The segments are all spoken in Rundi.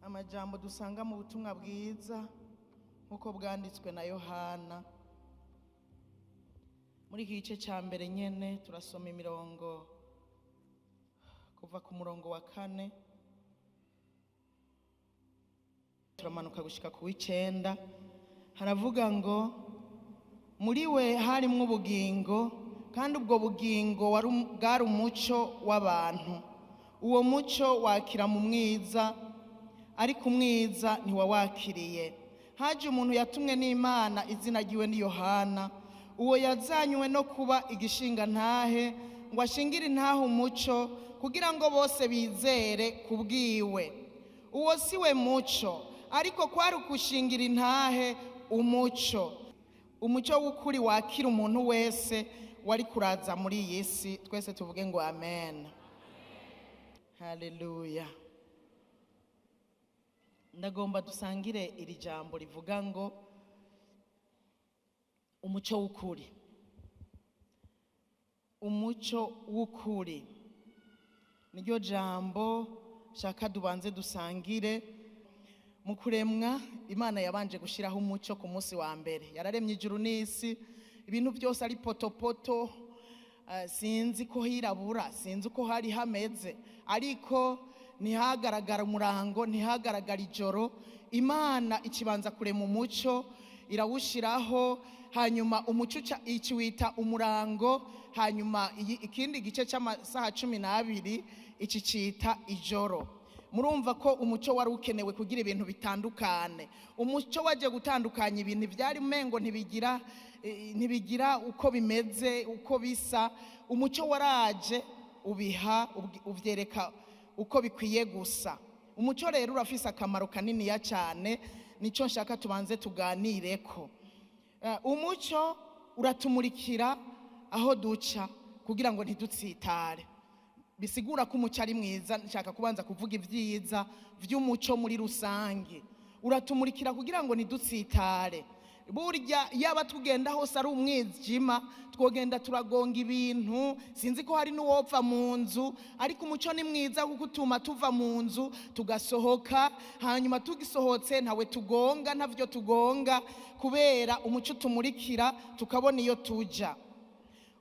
amajambo dusanga mu butumwa bwiza nkuko bwanditswe na Yohana. Muri iki gice cya mbere nyene turasoma imirongo kuva ku murongo wa 4 turamanuka gushika ku 9. Haravuga ngo muri we harimwo ubugingo, kandi ubwo bugingo bwari umuco w'abantu. Uwo muco wakira mu mwiza, ariko umwiza ntiwawakiriye. Haje umuntu yatumwe n'Imana, izina ryiwe ni Yohana. Uwo yazanywe no kuba igishinga ntahe, ngo ashingire intahe umuco, kugira ngo bose bizere kubwiwe. Uwo si we muco, ariko kwari ukushingira intahe umuco. Umuco w'ukuri wakira umuntu wese wari kuraza muri iyi si. Twese tuvuge ngo amen. Haleluya. Ndagomba dusangire iri jambo rivuga ngo umuco w'ukuri. Umuco w'ukuri niryo jambo shaka dubanze dusangire. Mu kuremwa Imana yabanje gushiraho umuco ku munsi wa mbere. Yararemye ijuru n'isi, ibintu byose ari potopoto. Sinzi ko hirabura, sinzi ko hari hameze, ariko ntihagaragara umurango, ntihagaragara ijoro. Imana ikibanza kurema umuco, irawushiraho, hanyuma umuco ikiwita umurango, hanyuma ikindi gice cy'amasaha 12 iki cita ijoro. Murumva ko umuco wari ukenewe kugira ibintu bitandukane. Umuco waje gutandukanya ibintu byari mengo ntibigira uko bimeze, uko bisa. Umuco waraje uvyereka uko bikwiye gusa. Umuco rero urafise akamaro kanini ya cyane, nico nshaka tubanze tuganireko. Umuco uratumurikira aho duca kugira ngo ntidutsitare. Bisigura ko umuco ari mwiza. Nshaka kubanza kuvuga ibyiza vy'umuco muri rusange. Uratumurikira kugira ngo ntidutsitare. Burya yaba tugenda hose ari umwijima, twogenda turagonga ibintu. Sinzi ko hari n'uwopfa mu nzu, ariko umuco ni mwiza kuko utuma tuva mu nzu tugasohoka, hanyuma tugisohotse ntawe tugonga, ntavyo tugonga, kubera umuco tumurikira tukabona iyo tuja.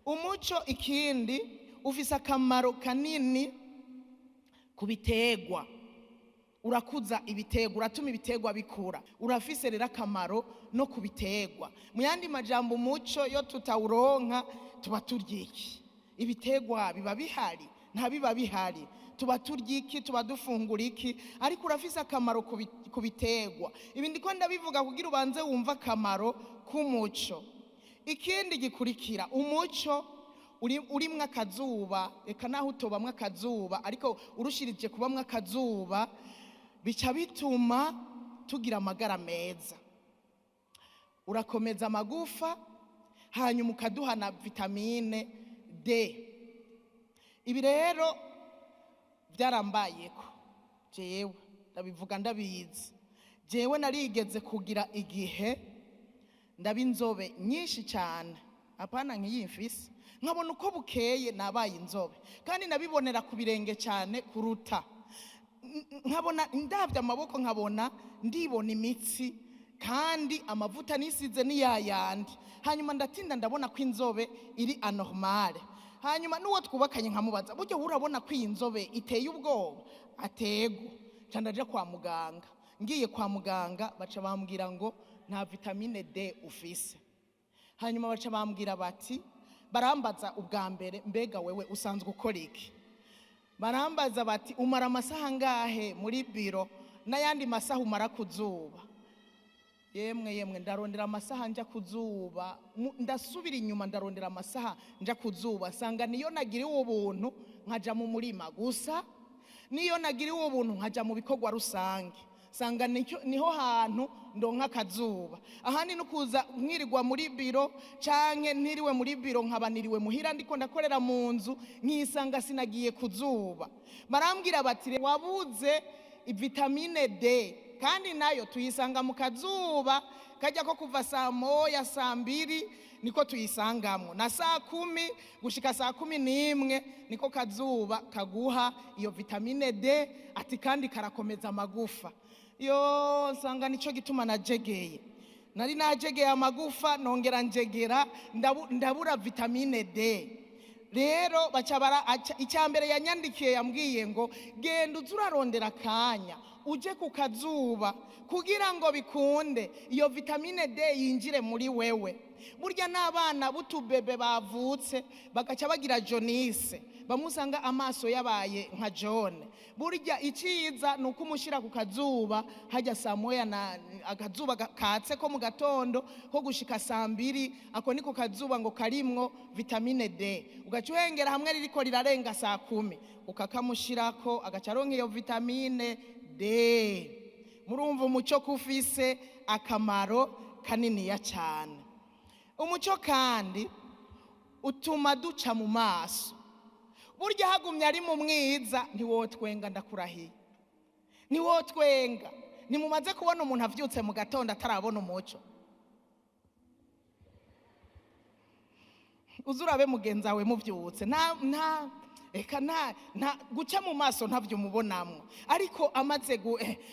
Umuco ikindi ufise akamaro kanini ku bitegwa. Urakuza ibitegwa, uratuma ibitegwa bikura. Urafise rero akamaro no ku bitegwa. Mu yandi majambo umuco yo tutawuronka tuba turyiki. Ibitegwa biba bihari, nta biba bihari. Tuba turyiki, tuba dufungura iki, ariko urafise akamaro ku bitegwa. Ibi ndiko ndabivuga kugira ubanze wumva akamaro k'umuco. Ikindi gikurikira, umuco urimwo akazuba, eka naho utobamwo akazuba, ariko urushirije kubamwo akazuba bica bituma tugira amagara meza. Urakomeza amagufa, hanyuma ukaduha na vitamine D. Ibi rero byarambayeko jewe, ndabivuga ndabizi. Jewe narigeze kugira igihe ndaba inzobe nyinshi cyane, apana nk'iyimfise. Nkabona uko bukeye nabaye inzobe, kandi nabibonera ku birenge cyane kuruta. Nkabona ndabya amaboko, nkabona ndibona imitsi, kandi amavuta nisize ni yayandi. Hanyuma ndatinda ndabona ko inzobe iri anormale. Hanyuma nuwo twubakanye nkamubaza, buryo urabona ko iyi nzobe iteye ubwoba? Atego. Candaje kwa muganga. Ngiye kwa muganga baca bambwira ngo nta vitamine D ufise. Hanyuma baca bambwira bati, barambaza ubwa mbere, mbega wewe usanzwe ukora iki? Barambaza bati, umara amasaha ngahe muri biro, n'ayandi masaha umara kuzuba? Yemwe ndarondera amasaha nja kuzuba, ndasubira inyuma ndarondera amasaha nja kuzuba. Sanga niyo nagiriwe ubuntu nkaja mu murima gusa, niyo nagiriwe ubuntu nkaja mu bikorwa rusange. Sanga niho hantu ndonka akazuba. Ahandi nukuza nkirirwa muri biro, canke ntiriwe muri biro nkabaniriwe muhira ndiko ndakorera mu nzu, nkisanga sinagiye kuzuba. Barambwira bati, wabuze vitamine D. kandi nayo tuyisanga mu kazuba kajya ko kuva saa moya saa mbiri niko tuyisangamo, na saa 10 gushika saa 11 niko kazuba kaguha iyo vitamine D, ati kandi karakomeza amagufa. Yo nsanga nico gituma najegeye, nari najegeye amagufa nongera njegera ndabura vitamine D. Rero icyambere yanyandikiye yambwiye ngo genda uzurarondera kanya uje ku kazuba kugira ngo bikunde iyo vitamine D yinjire muri wewe. Burya n'abana butubebe bavutse bagaca bagira jaunisse, bamusanga amaso yabaye nka jaune. Burya iciza nuko umushira ku kazuba hajya saa moya na akazuba katse ko mu gatondo ko gushika saa 2, ako niko kazuba ngo karimwo vitamine D. Ugacuhengera hamwe ririko rirarenga saa 10 ukakamushirako agacaronka iyo vitamine D. Murumva umuco kufise akamaro kanini ya cyane. Umuco kandi utuma duca mu maso. Burya hagumye ari mu mwiza ntiwotwenga, ndakurahiye ntiwotwenga. Nimumaze kubona umuntu avyutse mu gatondo atarabona umuco? Uzurabe mugenza we muvyutse eka guca mu maso ntavyo mubonamwo, ariko amaze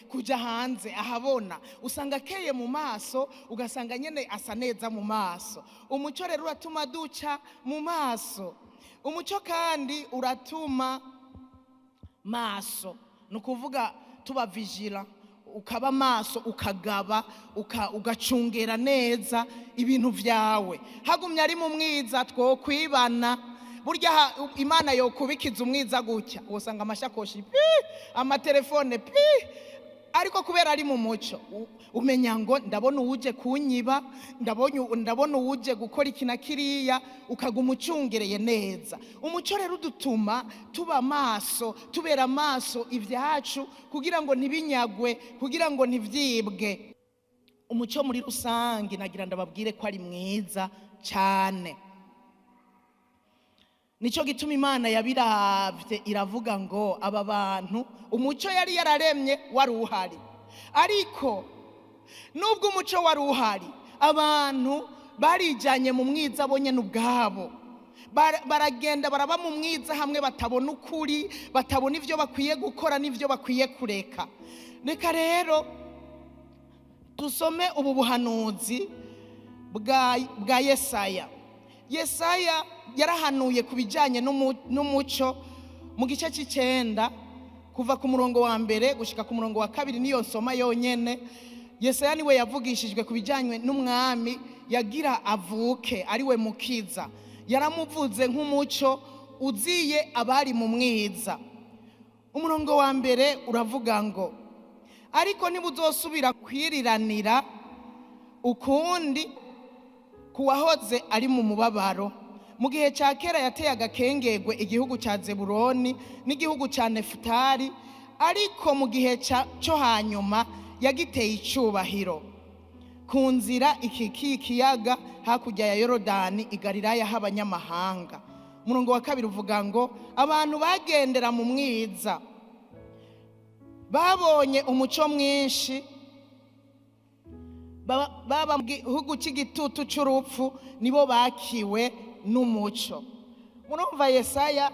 kuja hanze ahabona usanga keye mu maso, ugasanga nyene asa neza mu maso. Umuco rero uratuma duca mu maso. Umuco kandi uratuma maso, nukuvuga tuba vigila, ukaba maso, ukagaba, ugacungera neza ibintu vyawe. Hagumye ari mu mwiza twokwibana. Burya Imana yo kubikiza umwiza gutya usanga amashakoshi amatelefone ariko kubera ari mu muco umenya ngo ndabona uje kunyiba, ndabona uje gukora ikina kiriya, ukaguma ucungereye neza. Umuco rero udutuma tuba maso, tubera maso ivyacu kugira ngo ntibinyagwe, kugira ngo ntivyibwe. Umuco muri rusange nagira ndababwire ko ari mwiza cyane. Nico gituma Imana yabiravye iravuga ngo aba bantu umuco yari yararemye wari uhari, ariko nubwo umuco wari uhari abantu barijanye mu mwiza bonye n'ubwabo, baragenda baraba mu mwiza hamwe batabona ukuri, batabona ivyo bakwiye gukora n'ivyo bakwiye kureka. Reka rero dusome ubu buhanuzi bwa Yesaya. Yesaya yarahanuye kubijanye n'umuco mu gice c'9 kuva ku murongo wa 1 gushika ku murongo wa 2, niyo nsoma yonyene. Yesaya niwe yavugishijwe kubijanye n'umwami yagira avuke ari we mukiza. Yaramuvuze nk'umuco uziye abari mu mwiza. Umurongo wa 1 uravuga ngo ariko ntibuzosubira kwiriranira ukundi kuwahoze ari mu mubabaro. Mu gihe cya kera yateye agakengegwe igihugu cya Zeburoni n'igihugu cya Nefutali, ariko mu gihe cyo hanyuma yagiteye icubahiro ku nzira ikiyaga hakurya ya Yorodani i Galilaya h'abanyamahanga. Umurongo wa 2 uvuga ngo abantu bagendera mu mwiza babonye umuco mwinshi, baba mu gihugu cy'igitutu cy'urupfu nibo bakiwe n'umuco. Murumva Yesaya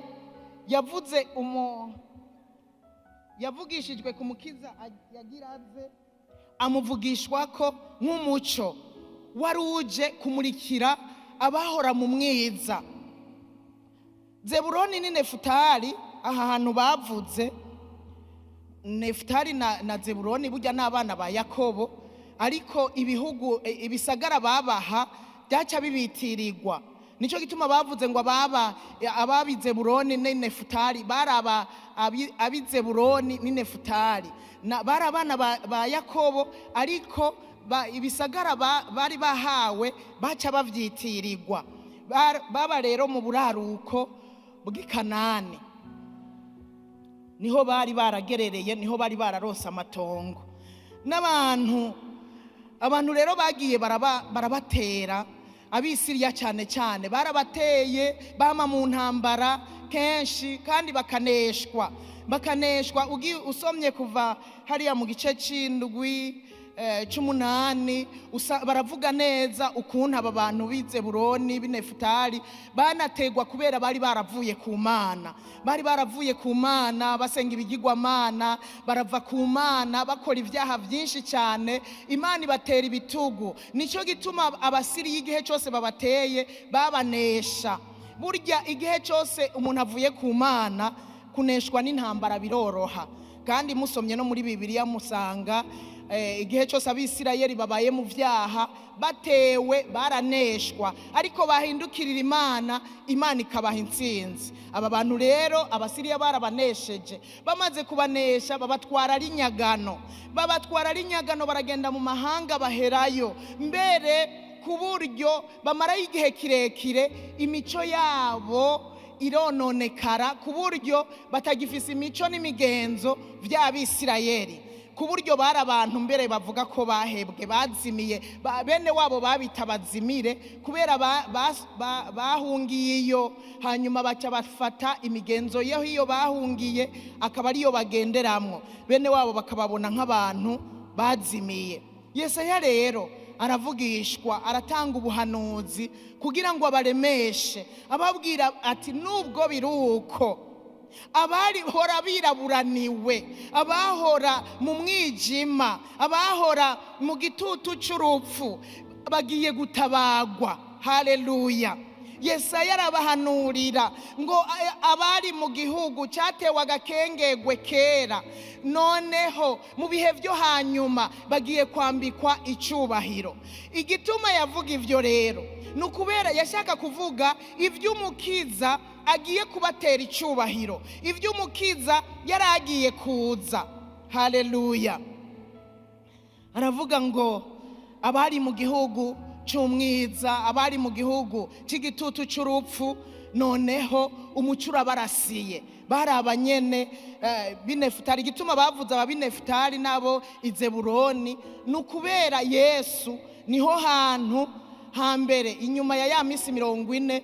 yavugishijwe ku mukiza yagiraze, amuvugishwa ko nk'umuco wari uje kumurikira abahora mu mwiza. Zeburoni ni Nefutali, aha hantu bavuze Nefutali na Zeburoni burya n'abana ba Yakobo, ariko ibisagara babaha byaca bibitirirwa. Nico gituma bavuze ngo ababi Zeburoni ni Nefutali, baraba abi Zeburoni ni Nefutali, barabana ba Yakobo, ariko ibisagara bari bahawe baca bavyitirirwa. Baba rero mu buraruko bw'Ikanani niho bari baragerereye, niho bari bararonse amatongo. Abantu rero bagiye barabatera, Abisiriya cyane barabateye, bama mu ntambara kenshi kandi bakaneshwa usomye kuva hariya mu gice c'indwi c'umunani baravuga neza ukuntu aba bantu b'i Zebuloni b'i Nefutali banategwa kubera bari baravuye ku Mana basenga ibigirwamana, barava ku Mana bakora ibyaha byinshi cyane, Imana ibatera ibitugu. Nicyo gituma abasiriya igihe cyose babateye babanesha. Burya igihe cyose umuntu avuye ku Mana kuneshwa n'intambara biroroha, kandi musomye no muri Bibiliya musanga igihe cyose Abisirayeli babaye mu vyaha batewe baraneshwa, ariko bahindukirira Imana ikabaha intsinzi. Aba bantu rero Abasiriya barabanesheje, bamaze kubanesha babatwara ari nyagano, baragenda mu mahanga baherayo, mbere ku buryo bamarayo igihe kirekire imico yabo irononekara, ku buryo batagifise imico n'imigenzo vy'Abisirayeli, ku buryo bari abantu mbere bavuga ko bahebwe, bazimiye, bene wabo babita bazimire kubera bahungiye iyo, hanyuma baca bafata imigenzo iyo bahungiye akaba ariyo bagenderamwo, bene wabo bakababona nk'abantu bazimiye. Yesaya rero aravugishwa, aratanga ubuhanuzi kugira ngo abaremeshe, ababwira ati nubwo biruko abahora biraburaniwe, abahora mu mwijima, abahora mu gitutu c'urupfu bagiye gutabagwa. Haleluya! Yesaya arabahanurira ngo abari mu gihugu cyatewe agakengegwe kera, noneho mu bihe byo hanyuma bagiye kwambikwa icubahiro. Igituma yavuga ivyo rero nukubera yashaka kuvuga ivy'umukiza agiye kubatera icubahiro, ivy'umukiza yaragiye kuza. Haleluya! Aravuga ngo abari mu gihugu c'umwiza, abari mu gihugu c'igitutu c'urupfu, noneho umuco urabarasiye. Bari abanyene b'i Nefutali. Igituma bavuze aba b'i Nefutali nabo i Zebuloni nukubera Yesu niho hantu hambere, inyuma ya misi 40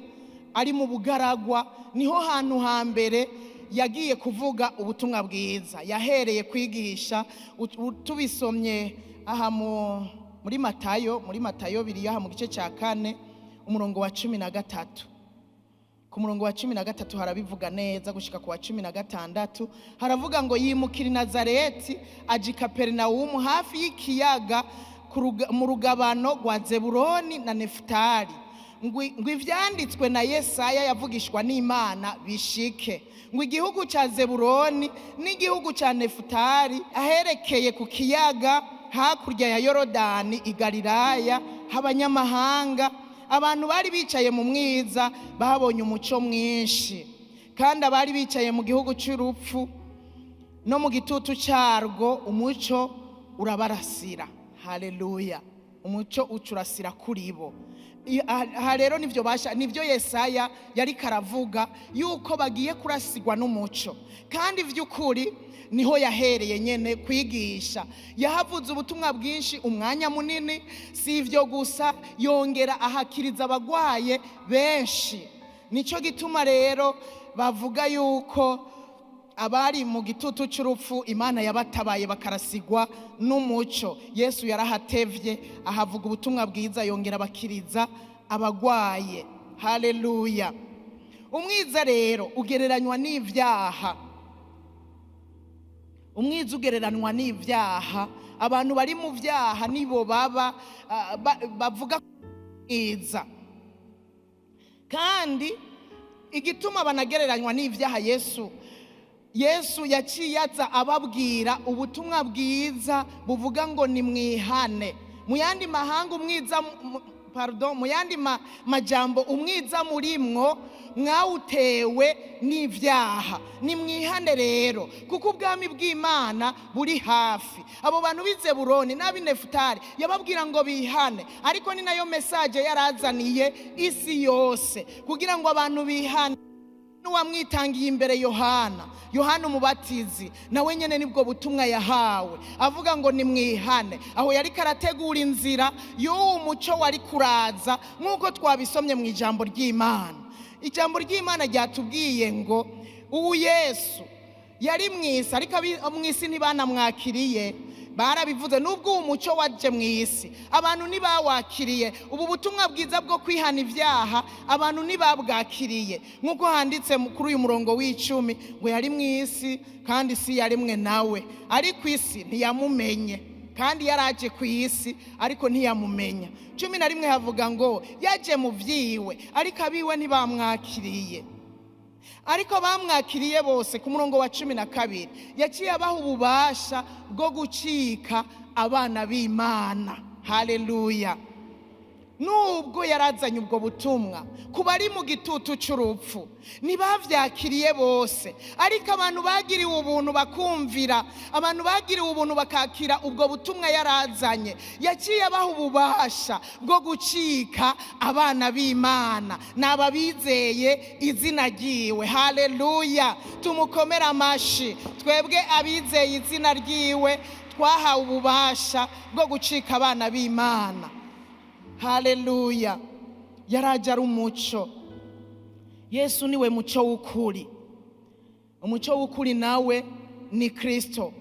ari mu bugaragwa, niho hantu hambere yagiye kuvuga ubutumwa bwiza, yahereye kwigisha. Tubisomye aha muri Matayo biri aha mu gice cya 4 umurongo wa 13, ku murongo wa 13 harabivuga neza gushika ku wa 16, haravuga ngo yimukira i Nazareti aja i Kaperinawumu hafi y'ikiyaga mu rugabano rwa Zebuloni na Nefutali, ngo ivyanditswe na Yesaya yavugishwa n'Imana bishike, ngo igihugu ca Zebuloni n'igihugu ca Nefutali aherekeye ku kiyaga hakurya ya Yorodani i Galilaya h'abanyamahanga, abantu bari bicaye mu mwiza babonye umuco mwinshi, kandi abari bicaye mu gihugu c'urupfu no mu gitutu carwo umuco urabarasira. Haleluya! Umuco ucurasira kuri bo. Aha rero nivyo Yesaya yari karavuga yuko bagiye kurasigwa n'umuco, kandi vy'ukuri niho yahereye nyene kwigisha. Yahavuze ubutumwa bwinshi umwanya munini, si ivyo gusa, yongera ahakiriza abagwaye benshi. Nico gituma rero bavuga yuko abari mu gitutu c'urupfu Imana yabatabaye bakarasigwa n'umuco. Yesu yarahatevye ahavuga ubutumwa bwiza, yongera bakiriza abagwaye. Haleluya! Umwiza rero ugereranywa n'ivyaha, umwiza ugereranwa n'ivyaha. Abantu bari mu vyaha nibo bavuga mwiza, kandi igituma banagereranywa n'ivyaha Yesu yaciye aza ababwira ubutumwa bwiza buvuga ngo ni mwihane. Mu yandi majambo umwiza murimwo mwawutewe n'ivyaha, ni mwihane rero kuko ubwami bw'Imana buri hafi. Abo bantu b'i Zebuloni n'ab'i Nefutali yababwira ngo bihane, ariko ni nayo message yarazaniye isi yose kugira ngo abantu bihane. N'uwamwitangiye imbere Yohana umubatizi nawe nyene nibwo butumwa yahawe, avuga ngo ni mwihane. Aho yari karategura inzira y'uwo muco wari kuraza, nk'uko twabisomye mu ijambo ry'Imana. ijambo ry'Imana ryatubwiye ngo ubu Yesu yari mw'isi, ariko mw'isi ntibanamwakiriye. Barabivuze nubwo uwo muco waje mw'isi abantu ntibawakiriye. Ubu butumwa bwiza bwo kwihana ibyaha abantu ntibabwakiriye, nk'uko handitse kuri uyu murongo w'10 ngo yari mw'isi kandi isi yarimwe nawe, ariko isi ntiyamumenye. Kandi yaraje ku isi ariko ntiyamumenya. 11 havuga ngo yaje mu vyiwe ariko abiwe ntibamwakiriye. Ariko bamwakiriye bose, ku murongo wa 12 yaciye abaha ububasha bwo gucika abana b'Imana. Haleluya! Nubwo yarazanye ubwo butumwa ku bari mu gitutu c'urupfu, ntibavyakiriye bose, ariko abantu bagiriwe ubuntu bakumvira, abantu bagiriwe ubuntu bakakira ubwo butumwa yarazanye, yaciye abaha ububasha bwo gucika abana b'Imana n'aba bizeye izina ryiwe. Haleluya! Tumukomere amashi. Twebwe abizeye izina ryiwe twahawe ububasha bwo gucika abana b'Imana. Haleluya! Yaraje ari umuco. Yesu niwe muco w'ukuri. Umuco w'ukuri nawe ni Kristo.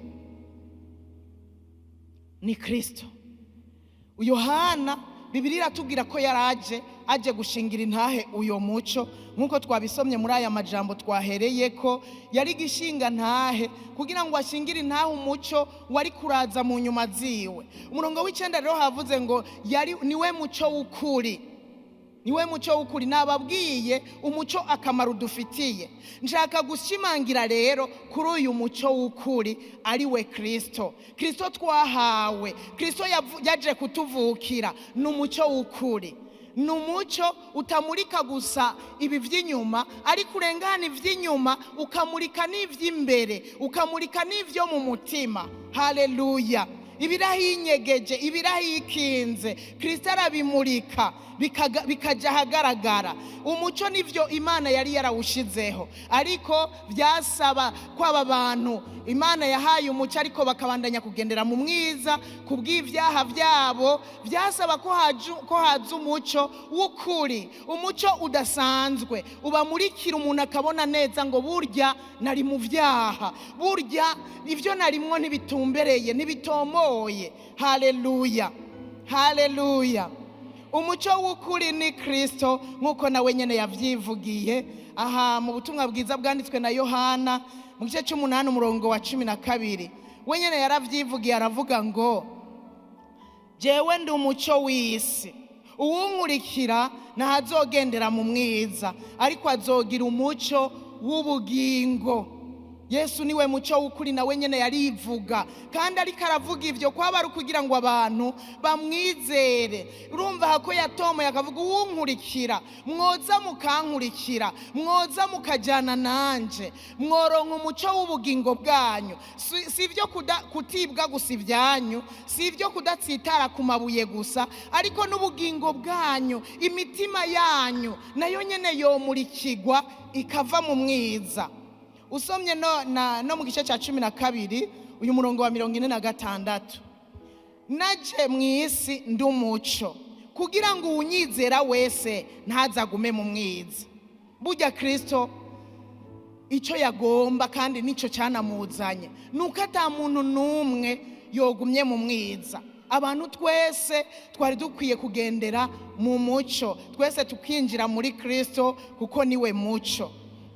Ni Kristo. Yohana Bibiliya iratubwira ko yaraje aje gushingira intahe uyo muco, nkuko twabisomye muri aya majambo twahereye ko yari gishinga ntahe kugira ngo ashingire intahe umuco wari kuraza mu nyuma ziwe. Umurongo w'9 rero havuze ngo niwe muco w'ukuri. Niwe muco w'ukuri. Nababwiye umuco akamaro dufitiye. Nshaka gushimangira rero kuri uyu muco w'ukuri ari we Kristo. Kristo twahawe, Kristo yaje kutuvukira, n'umuco w'ukuri. Numuco utamurika gusa ibi vy'inyuma, ariko urengana ivy'inyuma ukamurika n'ivy'imbere, ukamurika n'ivyo mu mutima. Haleluya! Ibirahinyegeje, ibirahikinze, Kristo arabimurika bikaja hagaragara. Umuco nivyo Imana yari yarawushizeho, ariko byasaba ko aba bantu Imana yahaye umuco ariko bakabandanya kugendera mu mwiza kubw'ivyaha vyabo. Byasaba ko haza umuco w'ukuri, umuco udasanzwe ubamurikira umuntu akabona neza ngo burya nari mu vyaha, burya ivyo narimwo ntibitumbereye, ntibitomoye. Haleluya! Haleluya! Umuco w'ukuri ni Kristo, nkuko nawe nyene yavyivugiye aha mu butumwa bwiza bwanditswe na Yohana mu gice 8 umurongo wa 12. We nyene yaravyivugiye aravuga ngo jewe ndi umuco w'isi, uwunkurikira ntazogendera mu mwiza, ariko azogira umuco w'ubugingo. Yesu niwe muco w'ukuri, nawe nyene yarivuga, kandi ariko aravuga ivyo kwaba ari kugira ngo abantu bamwizere. Urumva hako yatomoye akavuga uwunkurikira, mwoza mukankurikira, mwoza mukajana nanje, mworonka umuco w'ubugingo bwanyu. Sivyo kutibwa gusa ivyanyu, sivyo kudatsitara ku mabuye gusa, ariko n'ubugingo bwanyu, imitima yanyu nayo nyene yomurikirwa ikava mu mwiza. Usomye no mu gice cya 12 uyu murongo wa 46, naje mw'isi ndi umuco kugira ngo unyizera wese ntazagume mu mwiza. Burya Kristo icyo yagomba kandi nico cyanamuzanye nuko ata muntu numwe yogumye mu mwiza. Abantu twese twari dukwiye kugendera mu muco, twese tukinjira muri Kristo kuko niwe muco.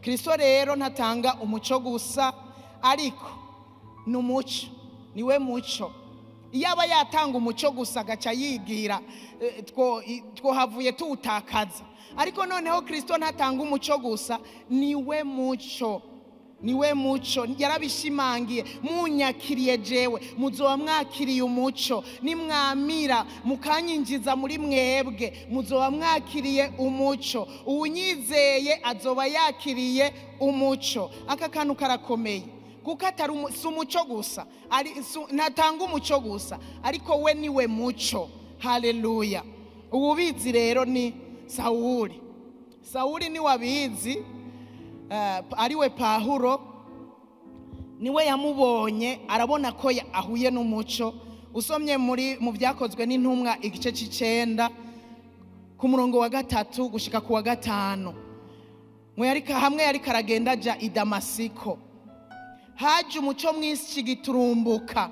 Kristo rero ntatanga umuco gusa, ariko n'umuco, niwe muco. Iyaba yatanga umuco gusa agaca yigira twohavuye tuwutakaza, ariko noneho Kristo ntatanga umuco gusa, niwe muco. Niwe muco. Yarabishimangiye, munyakiriye jewe muzoba mwakiriye umuco, nimwamira mukanyinjiza muri mwebwe muzoba mwakiriye umuco. Uwunyizeye azoba yakiriye umuco. Aka kantu karakomeye kuko atari umuco gusa, ntatanga umuco gusa, ariko we niwe muco. Haleluya! Ububizi rero ni Sawuli. Sawuli ni wabizi, ariwe Pawulo, niwe yamubonye arabona ko ahuye n'umuco. Usomye mu byakozwe n'intumwa igice 9 ku murongo wa 3 gushika ku wa 5, hamwe yari karagenda aja i Damasiko, haje umuco mwinshi giturumbuka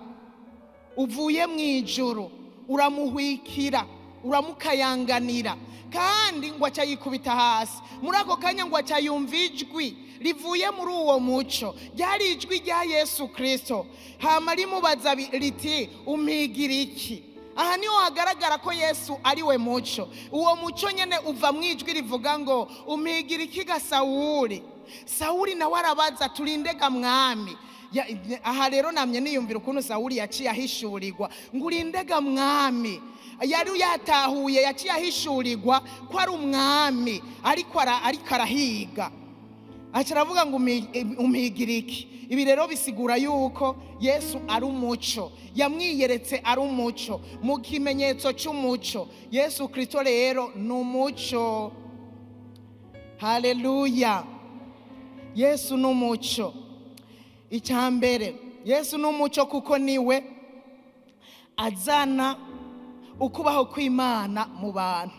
uvuye mu ijuru uramuhwikira, uramukayanganira, kandi ngo aca yikubita hasi. Muri ako kanya ngo aca yumva ijwi rivuye muri uwo muco, ryari ijwi rya Yesu Kristo. Hama rimubaza riti umpigira iki? Aha niho hagaragara ko Yesu ari we muco. Uwo muco nyene uva mu ijwi rivuga ngo umpigira iki ga Sawuli? Sawuli nawe arabaza turindega mwami. Aha rero namye niyumvira ukuntu Sawuli yaciye ahishurirwa ngo urindega mwami. Yari yatahuye, yaciye ahishurirwa ko ari umwami ariko arahiga. Aca aravuga ngo umpigira iki? Ibi rero bisigura yuko Yesu ari umuco, yamwiyeretse ari umuco, mu kimenyetso cy'umuco. Yesu Kristo rero ni umuco. Haleluya! Yesu ni umuco. Icyambere, Yesu ni umuco kuko niwe azana ukubaho kw'Imana mu bantu.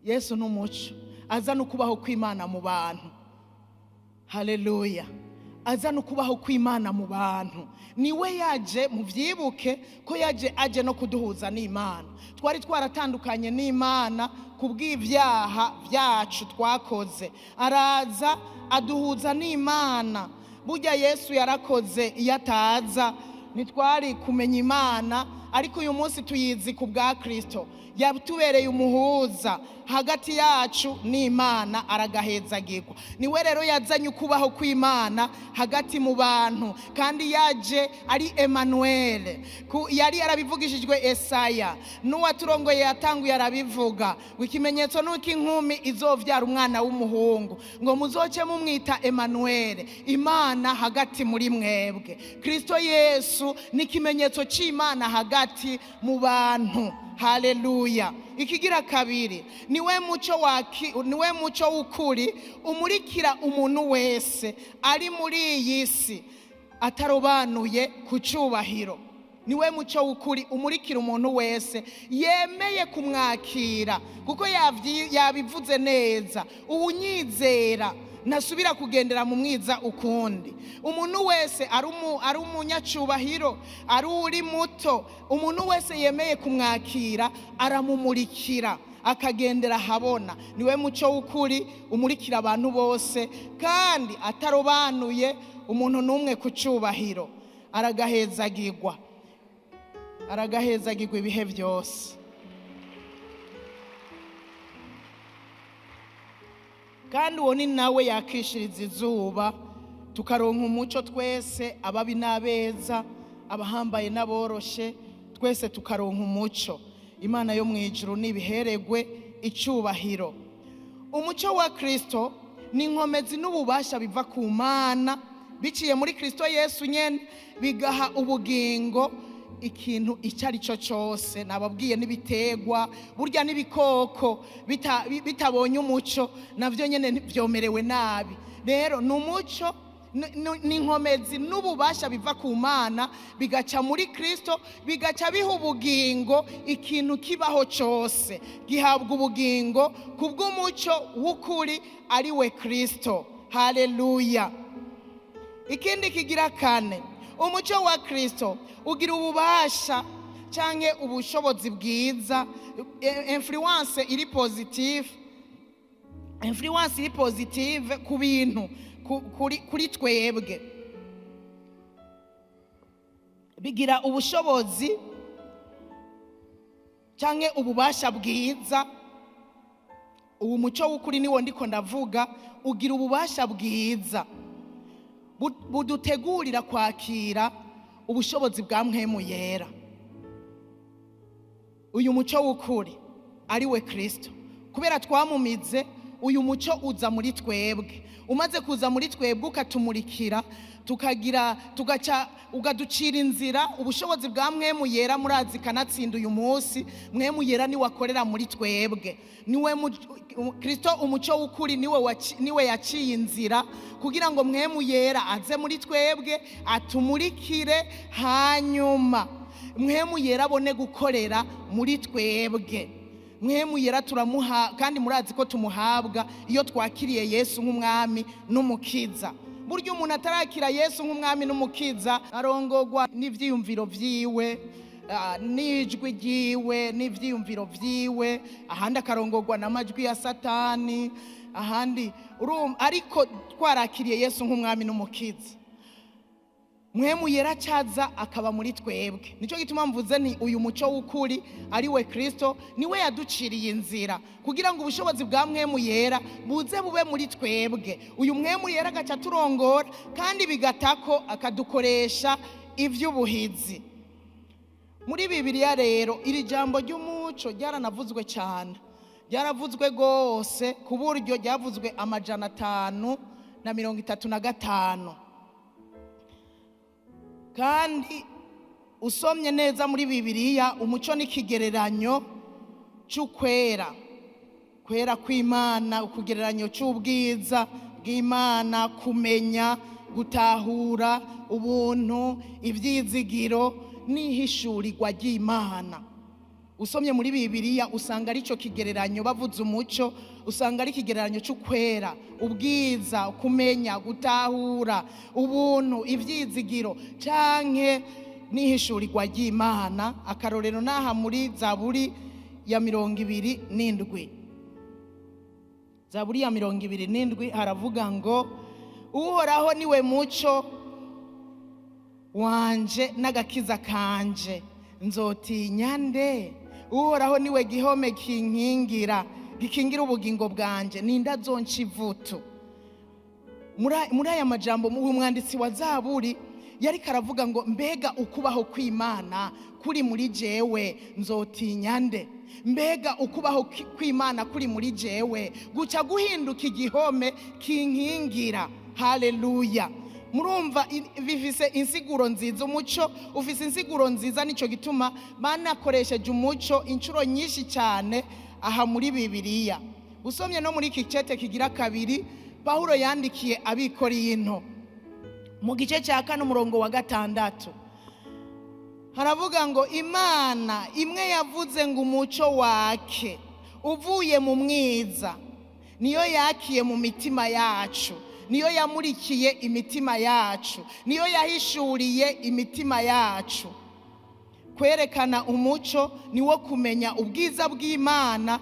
Yesu ni umuco, azana ukubaho kw'Imana mu bantu. Haleluya! Azana ukubaho kw'Imana mu bantu. Niwe yaje, muvyibuke ko aje no kuduhuza n'Imana. Twari twaratandukanye n'Imana kubw'ivyaha byacu twakoze, araza aduhuza n'Imana. Burya Yesu yarakoze, iyo ataza ntitwari kumenya Imana, ariko uyu munsi tuyizi ku bwa Kristo. Yatubereye umuhuza hagati yacu n'Imana, aragahezagirwa. Niwe rero yazanye ukubaho kw'Imana hagati mu bantu, kandi yaje ari Emmanuel. Yari yarabivugishijwe Esaya, n'uwaturongoye yatanguye arabivuga, ikimenyetso nuko inkumi izovyara umwana w'umuhungu, ngo muzoce mumwita Emmanuel, Imana hagati muri mwebwe. Kristo Yesu ni ikimenyetso c'Imana hagati mu bantu. Haleluya! Ikigira kabiri, niwe muco w'ukuri umurikira umuntu wese ari muri iyi si atarobanuye ku cyubahiro. Niwe muco w'ukuri umurikira umuntu wese yemeye kumwakira, kuko yabivuze neza, uwunyizera nasubira kugendera mu mwiza ukundi. Umuntu wese ari umunyacubahiro, ari uri muto, umuntu wese yemeye kumwakira aramumurikira akagendera habona. Niwe muco w'ukuri umurikira abantu bose, kandi atarobanuye umuntu n'umwe ku cubahiro. Aragahezagirwa ibihe byose. Kandi uwo ni nawe yakishiriza izuba, tukaronka umuco twese, ababi n'abeza, abahambaye n'aboroshe, twese tukaronka umuco. Imana yo mu ijuru nibiheregwe icubahiro. Umuco wa Kristo ni inkomezi n'ububasha biva ku Mana, biciye muri Kristo Yesu nyene, bigaha ubugingo ikintu icyo ari cyo cyose. Nababwiye n'ibitegwa, burya n'ibikoko bitabonye umuco navyo nyene vyomerewe nabi. Rero ni umuco, ni inkomezi n'ububasha biva ku Mana, bigaca muri Kristo, bigaca biha ubugingo ikintu kibaho cyose, gihabwa ubugingo kubw'umuco w'ukuri ari we Kristo. Haleluya! Ikindi kigira kane, umuco wa Kristo ugira ububasha canke ubushobozi bwiza, influence iri positive ku bintu, kuri twebwe. Bigira ubushobozi canke ububasha bwiza. Uwo muco w'ukuri niwo ndiko ndavuga, ugira ububasha bwiza budutegurira kwakira ubushobozi bwa mpwemu yera. Uyu muco w'ukuri ari we Kristo, kubera twamumize, uyu muco uza muri twebwe. Umaze kuza muri twebwe ukatumurikira, ugaducira inzira. Ubushobozi bwa mpwemu yera murazi kanatsinda uyu munsi, mpwemu yera niwe akorera muri twebwe. Niwe Kristo umuco w'ukuri niwe yaciye inzira kugira ngo mpwemu yera aze muri twebwe atumurikire, hanyuma mpwemu yera abone gukorera muri twebwe. mpwemu yera turamuha, kandi murazi ko tumuhabwa iyo twakiriye Yesu nk'umwami n'umukiza. Burya umuntu atarakira Yesu nk'umwami n'umukiza arongorwa n'ivyiyumviro vyiwe, n'ijwi ryiwe, n'ivyiyumviro vyiwe, ahandi akarongorwa n'amajwi ya Satani, ahandi ariko twarakiriye Yesu nk'umwami n'umukiza, mpwemu yera caza akaba muri twebwe. Nico gituma mvuze nti uyu muco w'ukuri ari we Kristo niwe yaduciriye inzira kugira ngo ubushobozi bwa mpwemu yera buze bube muri twebwe. Uyu mpwemu yera agaca turongora kandi bigatako akadukoresha ivy'ubuhizi. Muri Bibiliya rero iri jambo ry'umuco ryaranavuzwe cyane, ryaravuzwe gose ku buryo ryavuzwe 535. Kandi usomye neza muri Bibiliya umuco n'ikigereranyo cy'ukwera, kwera kw'Imana, ukugereranyo cy'ubwiza bw'Imana, kumenya, gutahura, ubuntu, ivyizigiro n'ihishurirwa ry'Imana. Usomye muri Bibiliya usanga ari cyo kigereranyo, bavuze umuco usanga ari ikigereranyo cy'ukwera, ubwiza, kumenya, gutahura, ubuntu, ivyizigiro canke n'ihishurirwa ry'Imana. Akarorero naha muri Zaburi ya 27. Zaburi ya 27 haravuga ngo Uhoraho niwe muco wanje n'agakiza kanje, nzotinya nde? Uhoraho niwe gihome kinkingira, gikingira ubugingo bwanje, ninda zonca ivutu. Muri aya majambo umwanditsi wa Zaburi yari karavuga ngo mbega ukubaho kw'Imana kuri muri jewe, nzotinya nde? Mbega ukubaho kw'Imana kuri muri jewe guca guhinduka igihome kinkingira. Haleluya! Murumva bifise insiguro nziza, umuco ufise insiguro nziza. Nico gituma banakoresheje umuco inshuro nyinshi cyane aha muri Bibiliya. Usomye no muri iki cete kigira 2 Paulo yandikiye Abikorinto mu gice cya 4 umurongo wa 6 haravuga ngo Imana imwe yavuze ngo umuco wake uvuye mu mwiza niyo yakiye mu mitima yacu, niyo yamurikiye imitima yacu, niyo yahishuriye imitima yacu. Kwerekana umuco niwo kumenya ubwiza bw'Imana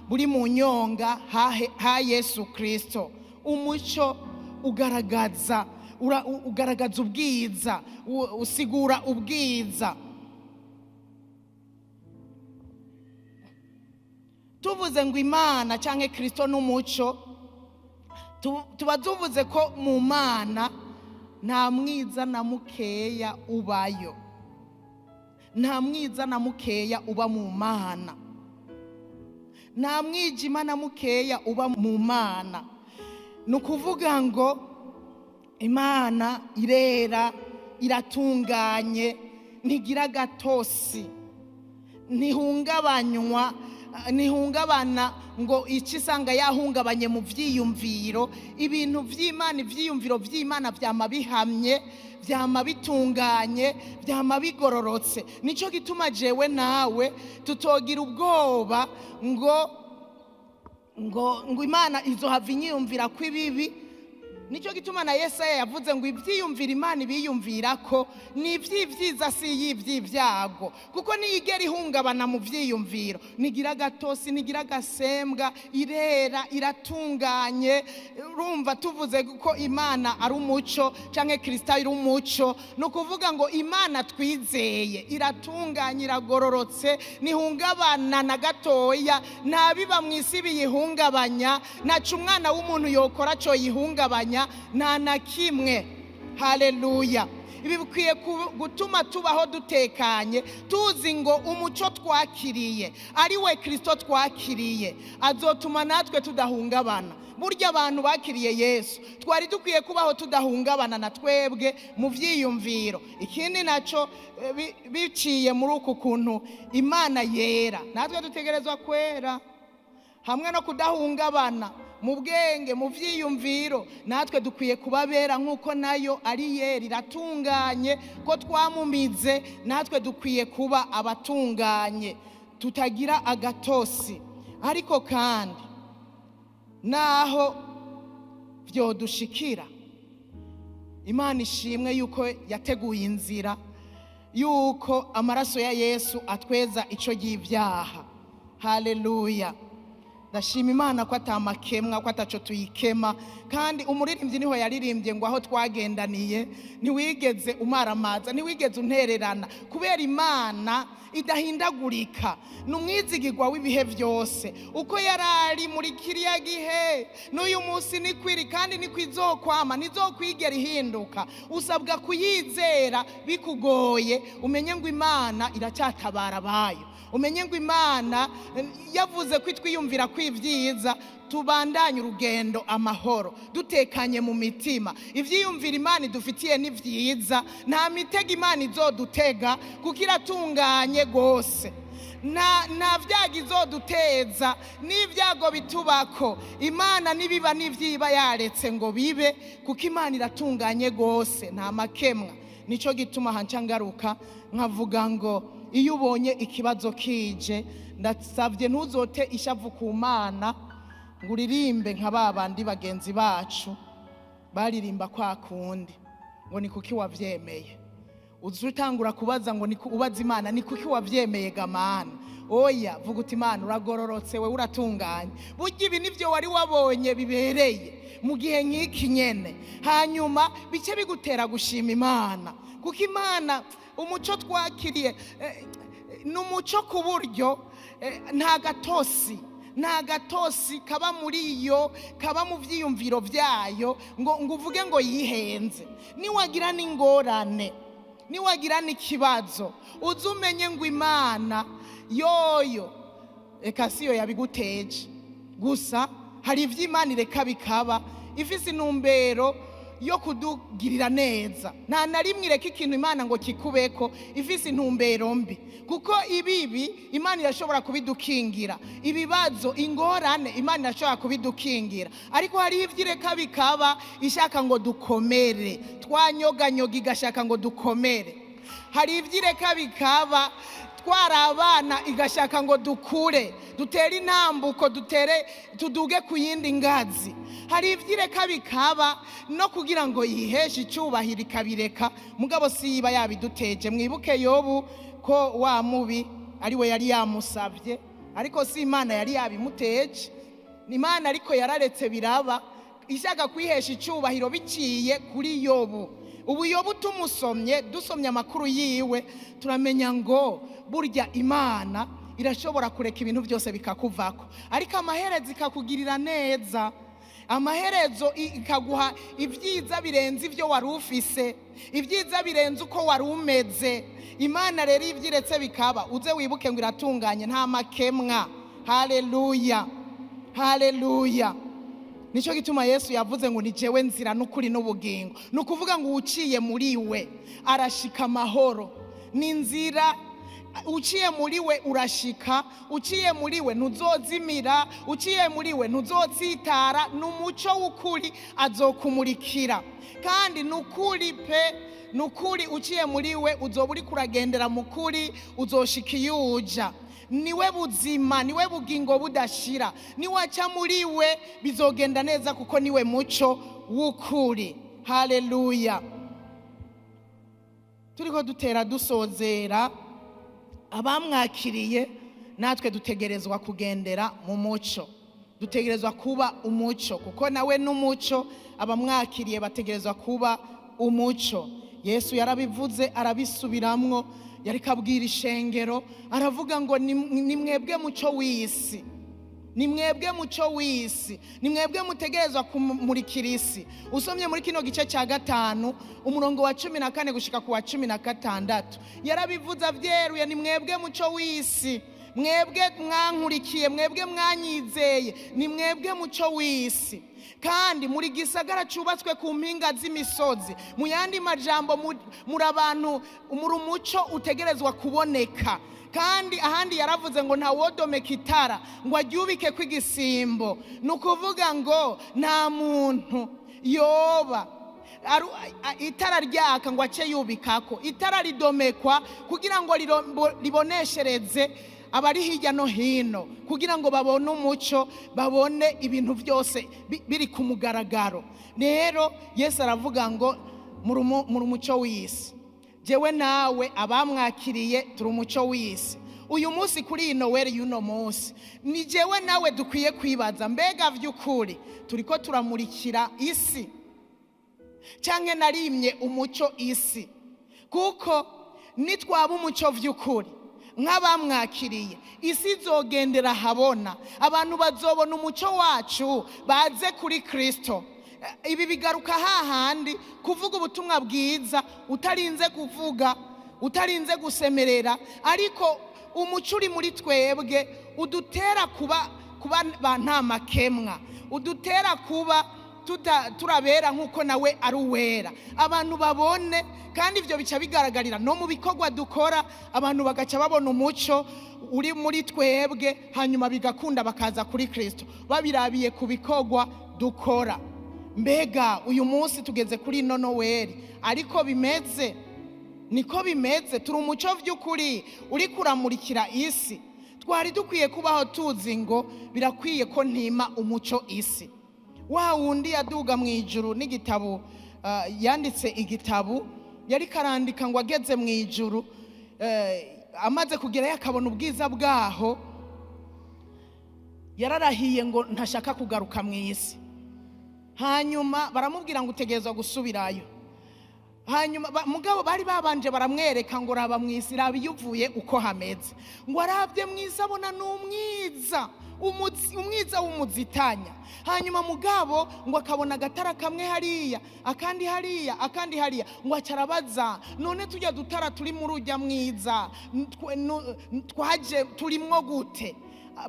buri mu nyonga ha Yesu Kristo. Umuco ugaragaza ubwiza, usigura ubwiza. Tuvuze ngo Imana canke Kristo n'umuco, tuba tuvuze ko mu Mana nta mwiza na mukeya ubayo, nta mwiza na mukeya uba mu Mana, nta mwijima na mukeya uba mu Mana. Nukuvuga ngo Imana irera, iratunganye, ntigira gatosi, ntihungabana ngo icisanga yahungabanye mu vyiyumviro. Ibintu vy'Imana, ivyiyumviro vy'Imana vyama bihamye, vyama bitunganye, vyama bigororotse. Nico gituma jewe nawe tutogira ubwoba ngo Imana izohava inyiyumvira ko ibibi. Nico gituma na Yesaya yavuze ngo ivyiyumvira Imana ibiyumvirako ni ivy'ivyiza si y'ivy'ivyago, kuko niyigera ihungabana mu vyiyumviro. Nigira gatosi, nigira gasembwa, irera, iratunganye. Urumva tuvuze ko Imana ari umuco canke Kristo ari umuco, no kuvuga ngo Imana twizeye iratunganye, iragororotse, nihungabana na gatoya, nabiba mw'isi biyihungabanya, naca umwana w'umuntu yokora co yihungabanya nta na kimwe. Haleluya! Ibi bikwiye gutuma tubaho dutekanye, tuzi ngo umuco twakiriye ari we Kristo twakiriye azotuma natwe tudahungabana. Burya abantu bakiriye Yesu twari dukwiye kubaho tudahungabana na twebwe mu vyiyumviro. Ikindi naco biciye muri uku kuntu Imana yera, natwe dutegerezwa kwera hamwe no kudahungabana mu bwenge, mu vyiyumviro. Natwe dukwiye kubabera nk'uko nayo ari yera, iratunganye. Ko twamumize natwe dukwiye kuba abatunganye, tutagira agatosi. ariko kandi naho vyodushikira, Imana ishimwe yuko yateguye inzira yuko amaraso ya Yesu atweza ico y'ivyaha. Haleluya. Ndashima Imana ko atamakemwa, ko ataco tuyikema. Kandi umuririmbyi niho yaririmbye ngo aho twagendaniye ntiwigeze umaramaza, ntiwigeze untererana, kubera Imana idahindagurika, numwizigirwa w'ibihe byose. Uko yarari muri kiriya gihe n'uyu munsi nikwiri, kandi nikwizokwama, nizokwigera ihinduka. Usabwa kuyizera bikugoye, umenye ngo Imana iracyatabara abayo, umenye ngo Imana yavuze ko twiyumvira kw'ivyiza, tubandanye urugendo amahoro dutekanye mu mitima. Ivyiyumvira Imana idufitiye ni vyiza, nta mitego Imana izodutega kuko iratunganye gose. Nta vyago izoduteza, n'ivyago bitubako Imana nibiba n'ivyiba yaretse ngo bibe, kuko Imana iratunganye gose, nta makemwa. Nico gituma hanca ngaruka nkavuga ngo iyo ubonye ikibazo kije, ndasavye ntuzote ishavu ku Mana ngo uririmbe nka babandi bagenzi bacu baririmba kwa kundi ngo ni kuki wavyemeye. Uzutangura kubaza ngo ubaza Imana ni kuki wavyemeye gamana. Oya, vuga uti Imana uragororotse, we uratunganye. Burya ibi nivyo wari wabonye bibereye mu gihe nk'iki nyene, hanyuma bice bigutera gushima Imana, kuko Imana umuco twakiriye n'umuco ku buryo nta gatosi kaba muri yo, kaba mu vyiyumviro vyayo ngo uvuge ngo yihenze. Niwagira n'ingorane, niwagira n'ikibazo, uzumenye ngo Imana yoyo eka siyo yabiguteje gusa, hari ivy'Imana ireka bikaba ifise intumbero yo kudugirira neza. Nta na rimwe ireka ikintu Imana ngo kikubeko ifise intumbero mbi, kuko ibibi Imana irashobora kubidukingira, ibibazo ingorane Imana irashobora kubidukingira. Ariko hari ivy'ireka bikaba ishaka ngo dukomere, twanyoganyoga igashaka ngo dukomere. Hari ivy'ireka bikaba twara abana igashaka ngo dukure, dutere intambuko, tuduge ku yindi ngazi. Hari ivy'ireka bikaba no kugira ngo yiheshe icubahiro ikabireka, mugabo siba yabiduteje. Mwibuke Yobu ko wa mubi ari we yari yamusavye, ariko si Imana yari yabimuteje. Ni Imana ariko yararetse biraba, ishaka kwihesha icubahiro biciye kuri Yobu. Ubu Yobu dusomye amakuru yiwe, turamenya ngo burya Imana irashobora kureka ibintu byose bikakuvako, ariko amaherezo ikakugirira neza. Amaherezo ikaguha ibyiza birenze ivyo wari ufise, ibyiza birenze uko wari umeze. Imana rero ivyiretse bikaba, uze wibuke ngo iratunganye, nta makemwa. Haleluya, haleluya. Nico gituma Yesu yavuze ngo ni jewe nzira n'ukuri n'ubugingo. Nukuvuga ngo uciye muri we arashika amahoro. Ni nzira, uciye muri we urashika, uciye muri we ntuzozimira, uciye muri we ntuzotsitara. N'umuco w'ukuri azokumurikira, kandi nukuri pe, nukuri uciye muri we uzoba uri kuragendera mu kuri, uzoshika iyo uja. Niwe buzima, niwe bugingo budashira. Niwaca muri we bizogenda neza, kuko niwe muco w'ukuri. Haleluya. Turiko dutera dusozera, abamwakiriye natwe dutegerezwa kugendera mu muco, dutegerezwa kuba umuco, kuko nawe n'umuco. Abamwakiriye bategerezwa kuba umuco. Yesu yarabivuze arabisubiramwo, yariko abwira ishengero, aravuga ngo ni mwebwe muco w'isi, ni mwebwe muco w'isi, ni mwebwe mutegerezwa kumurikira isi. Usomye muri kino gice cya 5 umurongo wa 14 gushika ku wa 16, yarabivuze avyeruye, ni mwebwe muco w'isi, mwebwe mwankurikiye, mwebwe mwanyizeye, ni mwebwe muco w'isi. Kandi muri gisagara cubatswe ku mpinga z'imisozi, mu yandi majambo muri abantu, muri umuco utegerezwa kuboneka. Kandi ahandi yaravuze ngo nta wodomeka itara ngo aryubike kw'igisimbo. Nukuvuga ngo nta muntu yoba itara ryaka ngo ace yubikako. Itara ridomekwa kugira ngo liboneshereze abari hirya no hino kugira ngo babone umuco, babone ibintu byose biri ku mugaragaro. Rero Yesu aravuga ngo muri umuco w'isi. Jewe nawe abamwakiriye turi umuco w'isi. Uyu munsi kuri iyi Noweli y'uno munsi ni jewe nawe dukwiye kwibaza, mbega vy'ukuri turiko turamurikira isi canke narimye umuco isi? Kuko nitwaba umuco vy'ukuri nk'abamwakiriye, isi izogendera habona, abantu bazobona umuco wacu baze kuri Kristo. Ibi bigaruka hahandi kuvuga ubutumwa bwiza utarinze kuvuga, utarinze gusemerera, ariko umuco uri muri twebwe udutera kuba nta makemwa, udutera kuba turabera nk'uko nawe ari uwera, abantu babone. Kandi ibyo bica bigaragarira no mu bikorwa dukora, abantu bagaca babona umuco uri muri twebwe, hanyuma bigakunda bakaza kuri Kristo babirabiye ku bikorwa dukora. Mbega uyu munsi tugeze kuri ino Noweli, ariko bimeze niko bimeze? Turi umuco vy'ukuri uri kuramurikira isi? Twari dukwiye kubaho tuzi ngo birakwiye ko ntima umuco isi. Wa wundi yaduga mu ijuru n'igitabo, yanditse igitabo, yari karandika ngo ageze mu ijuru, amaze kugerayo akabona ubwiza bwaho, yararahiye ngo ntashaka kugaruka mu isi. Hanyuma baramubwira ngo utegerezwa gusubirayo. Hanyuma mugabo bari babanje baramwereka ngo raba mu isi, raba iyo uvuye uko hameze. Ngo arabye mwiza abona n'umwiza, umwiza w'umuzitanya. Hanyuma mugabo ngo akabona agatara kamwe hariya, akandi hariya, akandi hariya. Ngo acarabaza, none tujya dutara turi muri ujya mwiza twaje turimwo gute?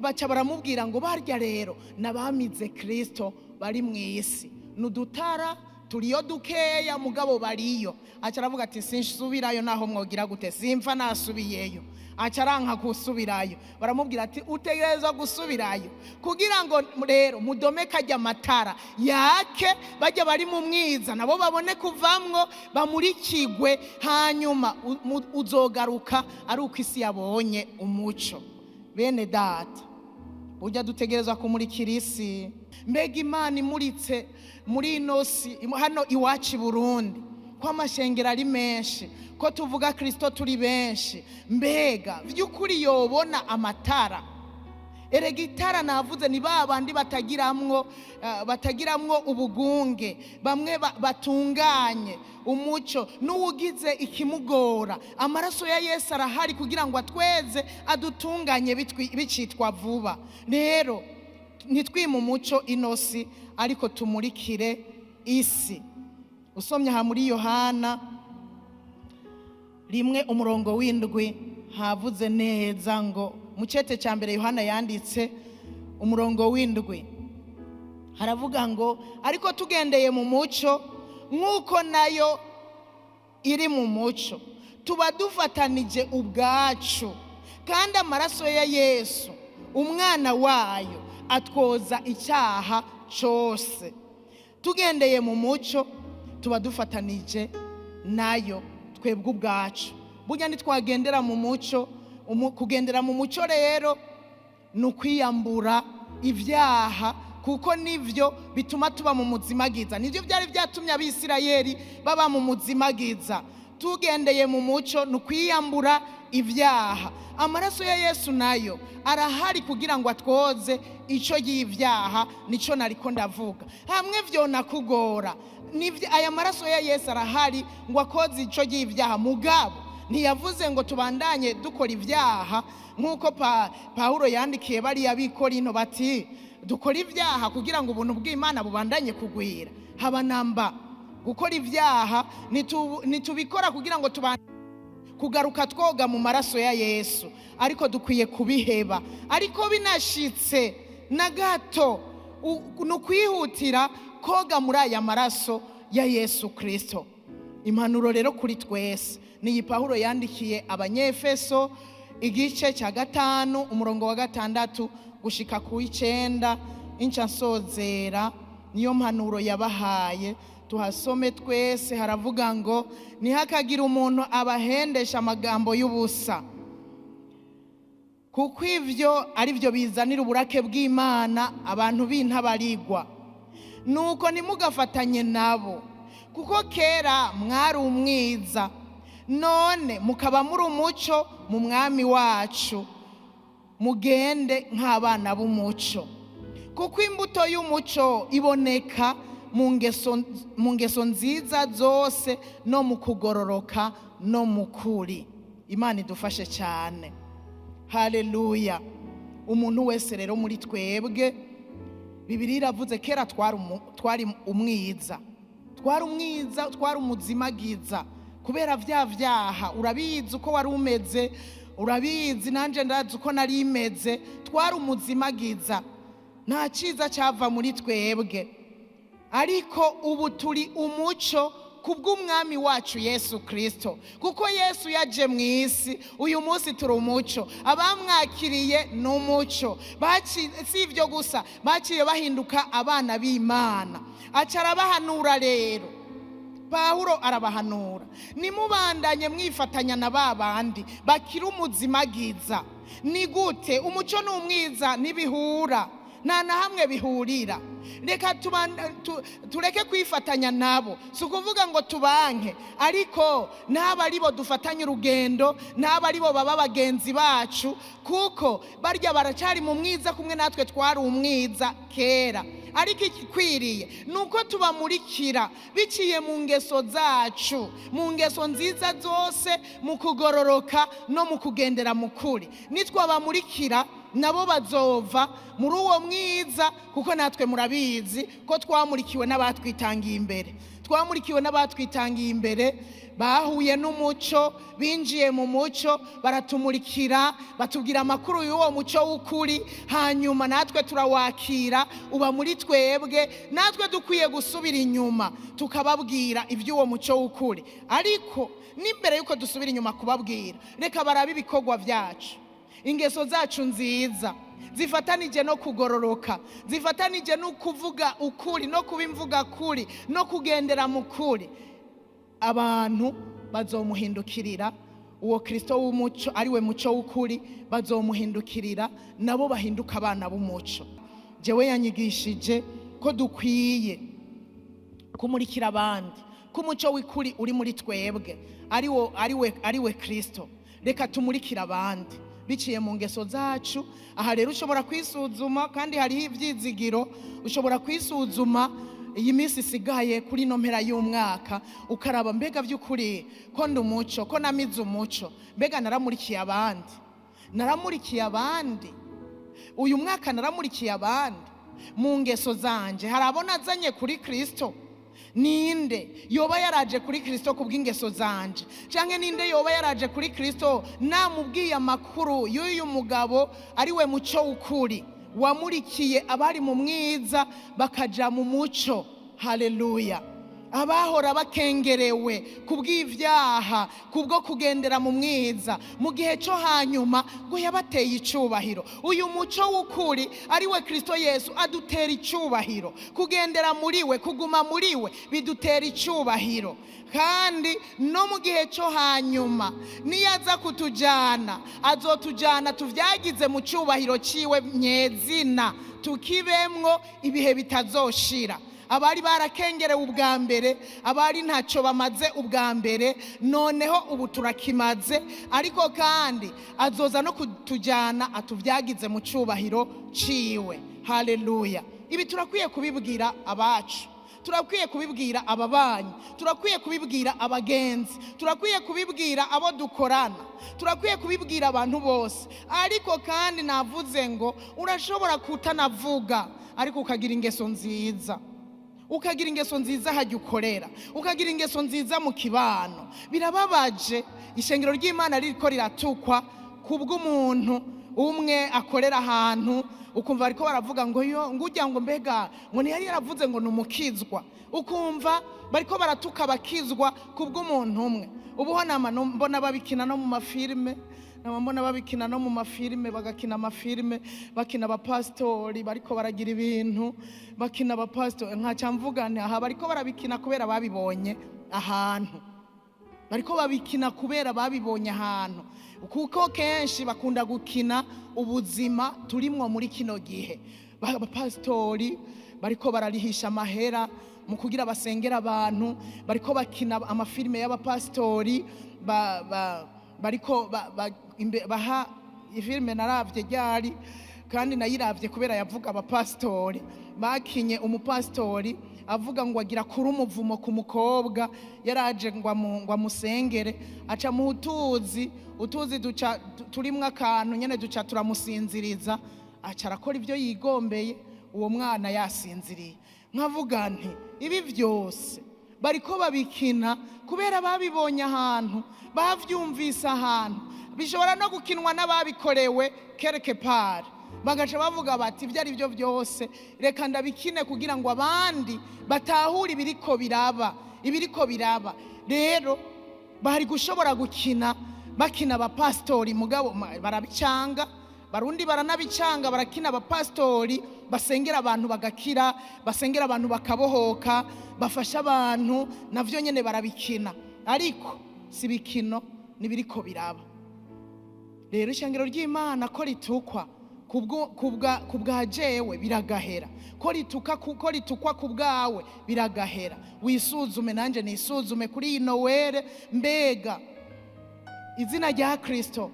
Baca baramubwira ngo barya rero nabamize Kristo bari mu isi, n'udutara turiyo dukeya mugabo bariyo. Aca aravuga ati sinsubirayo naho mwogira gute, simva nasubiyeyo. Aca aranka gusubirayo. Baramubwira ati utegerezwa gusubirayo kugira ngo rero mudome kajya amatara yake, bajya bari mu mwiza nabo babone kuvamwo, bamurikigwe, hanyuma uzogaruka ari uko isi yabonye umuco. Bene data, ujya dutegerezwa kumurikira isi. Mbega Imana imuritse muri ino si hano iwacu i Burundi, ko amashengero ari menshi, ko tuvuga Kristo turi benshi, mbega vy'ukuri yobona amatara? Erega itara navuze ni babandi batagiramwo ubugunge, bamwe batunganye umuco, n'uwugize ikimugora. Amaraso ya Yesu arahari kugira ngo atweze adutunganye bicitwa vuba. Rero nitwime umuco inosi, ariko tumurikire isi. Usomye aha muri Yohana 1:7 havuze neza ngo, mu cete cya mbere Yohana yanditse 7 haravuga ngo, ariko tugendeye mu muco nk'uko nayo iri mu muco, tuba dufatanije ubwacu, kandi amaraso ya Yesu umwana wayo atwoza icyaha cyose. Tugendeye mu muco tuba dufatanije nayo twebwe ubwacu. Burya nitwagendera mu muco, kugendera mu muco rero ni ukwiyambura ibyaha, kuko nivyo bituma tuba mu muzimagiza. Nivyo byari byatumye Abisirayeli baba mu muzimagiza. Tugendeye mu muco ni ukwiyambura ibyaha. Amaraso ya Yesu nayo arahari kugira ngo atwoze ico y'ivyaha, nico nariko ndavuga. Hamwe vyo nakugora, aya maraso ya Yesu arahari ngo akoze ico y'ivyaha, mugabo ntiyavuze ngo tubandanye dukora ivyaha nk'uko Pawulo yandikiye bariya b'Ikorinto bati dukora ivyaha kugira ngo ubuntu bw'Imana bubandanye kugwira. Haba namba gukora ivyaha nitubikora kugira ngo kugaruka twoga mu maraso ya Yesu, ariko dukwiye kubiheba. Ariko binashitse na gato nukwihutira koga muri aya maraso ya Yesu Kristo. Impanuro rero kuri twese ni Pawulo yandikiye Abanyefeso igice cya 5 umurongo wa 6 gushika ku 9, inca nsozera niyo mpanuro yabahaye. Tuhasome twese. Haravuga ngo, ntihakagira umuntu abahendesha amagambo y'ubusa, kuko ivyo ari byo bizanira uburake bw'Imana abantu b'intabarigwa. Nuko ntimugafatanye nabo, kuko kera mwari umwiza, none mukaba muri umuco mu Mwami wacu. Mugende nk'abana b'umuco, kuko imbuto y'umuco iboneka mu ngeso nziza zose no mu kugororoka no mu kuri. Imana idufashe cyane. Haleluya. Umuntu wese rero muri twebwe, Bibiliya iravuze kera twari umwiza, twari umuzimagiza kubera vya vyaha. Urabizi uko wari umeze, urabizi nanje ndazi uko nari imeze. Twari umuzimagiza, nta cyiza cyava muri twebwe, ariko ubu turi umuco kubw'Umwami wacu Yesu Kristo. Kuko Yesu yaje mu isi, uyu munsi turi umuco. Abamwakiriye ni umuco. Si ibyo gusa, baciye bahinduka abana b'Imana. Aca arabahanura rero, Pawulo arabahanura, nimubandanye mwifatanya na babandi bakiri umuzimagiza. Ni gute? Umuco n'umwiza ntibihura, nta na hamwe bihurira. Reka tureke kwifatanya nabo, si ukuvuga ngo tubanke, ariko n'aba ari bo dufatanye urugendo, n'aba ari bo baba bagenzi bacu, kuko barya baracari mu mwiza kumwe natwe twari umwiza kera. Ariko ikikwiriye nuko tubamurikira biciye mu ngeso zacu, mu ngeso nziza zose, mu kugororoka no mu kugendera mu kuri. Nitwabamurikira nabo bazova muri uwo mwiza, kuko natwe murabizi ko twamurikiwe n'abatwitangiye imbere. Twamurikiwe n'abatwitangiye imbere, bahuye n'umuco, binjiye mu muco, baratumurikira, batubwira amakuru y'uwo muco w'ukuri, hanyuma natwe turawakira, uba muri twebwe. Natwe dukwiye gusubira inyuma tukababwira iby'uwo muco w'ukuri. Ariko n'imbere y'uko dusubira inyuma kubabwira, reka barabe ibikorwa byacu, ingeso zacu nziza zifatanije no kugororoka, zifatanije no kuvuga ukuri, no kubimvuga kuri, no kugendera mu kuri. Abantu bazomuhindukirira, uwo Kristo w'umuco ariwe muco w'ukuri, bazomuhindukirira, nabo bahinduka abana b'umuco. Jewe yanyigishije ko dukwiye kumurikira abandi, ko umuco w'ukuri uri muri twebwe, ariwe Kristo. Reka tumurikire abandi biciye mu ngeso zacu. Aha rero ushobora kwisuzuma, kandi hariho ibyizigiro. Ushobora kwisuzuma iyi minsi isigaye kuri no mpera y'umwaka, ukaraba mbega by'ukuri ko ndi umuco, ko namize umuco, mbega naramurikiye abandi, uyu mwaka naramurikiye abandi mu ngeso zanje. Harabona azanye kuri Kristo. Ninde yoba yaraje kuri Kristo kubw'ingeso zanje? Canke ninde yoba yaraje kuri Kristo namubwiye amakuru y'uyu mugabo ariwe muco w'ukuri, wamurikiye abari mu mwiza bakaja mu muco? Haleluya. Abahora bakengerewe kubw'ivyaha, kubwo kugendera mu mwiza, mu gihe cyo hanyuma ngo yabateye icubahiro. Uyu muco w'ukuri ariwe Kristo Yesu adutera icubahiro. Kugendera muri we, kuguma muri we bidutera icubahiro. Kandi no mu gihe cyo hanyuma niyaza kutujana, azotujana tuvyagize mu cubahiro ciwe nyezina, tukibemwo ibihe bitazoshira. Abari barakengerewe ubwa mbere, abari ntacyo bamaze ubwa mbere, noneho ubu turakimaze. Ariko kandi azoza no kutujyana atuvyagize mu cubahiro ciwe. Haleluya. Ibi turakwiye kubibwira abacu, turakwiye kubibwira ababanyi, turakwiye kubibwira abagenzi, turakwiye kubibwira abo dukorana, turakwiye kubibwira abantu bose. Ariko kandi navuze ngo urashobora kutanavuga, ariko ukagira ingeso nziza, ukagira ingeso nziza hajya ukorera, ukagira ingeso nziza mu kibano. Birababaje ishengero ry'Imana ririko riratukwa kubw'umuntu umwe akorera ahantu, ukumva ariko baravuga ngo ngujya ngo mbega ngo ntiyari yaravuze ngo numukizwa, ukumva bariko baratuka bakizwa kubw'umuntu umwe. Ubuho mbona babikina no mu mafilme, mbona babikina no mu mafilme, bagakina amafilme, bakina abapastori bariko baragira ibintu, bakina abapastori. Nkaca mvuga nti aha bariko barabikina kubera babibonye ahantu, bariko babikina kubera babibonye ahantu, kuko kenshi bakunda gukina ubuzima turimwo muri kino gihe. Abapasitori bariko bararihisha amahera mu kugira basengera abantu, bariko bakina amafilime y'abapasitori, bariko baha ifilime naravye ryari kandi nayiravye kubera yavuga abapasitori. Bakinye umupasitori avuga ngo agira kuri umuvumo ku mukobwa yaraje ngo amusengere, aca mu utuzi duca turimwo akantu nyene duca turamusinziriza, aca arakora ivyo yigombeye, uwo mwana yasinziriye. Nkavuga nti ibi vyose bariko babikina kubera babibonye ahantu, bavyumvise ahantu, bishobora no gukinwa n'ababikorewe quelque part, bagaca bavuga bati ibyo ari byo byose reka ndabikine kugira ngo abandi batahure ibiriko biraba. Rero bari gushobora gukina bakina abapasitori, mugabo barabicanga, barundi baranabicanga, barakina abapasitori basengera abantu bagakira, basengera abantu bakabohoka, bafasha abantu, navyo nyene barabikina, ariko si bikino nibiriko biraba. Rero ishengero ry'Imana ko ritukwa kubwa jewe biragahera, ko ritukwa kubwawe biragahera. Wisuzume nanje nisuzume kuri ino were, mbega izina rya Kristo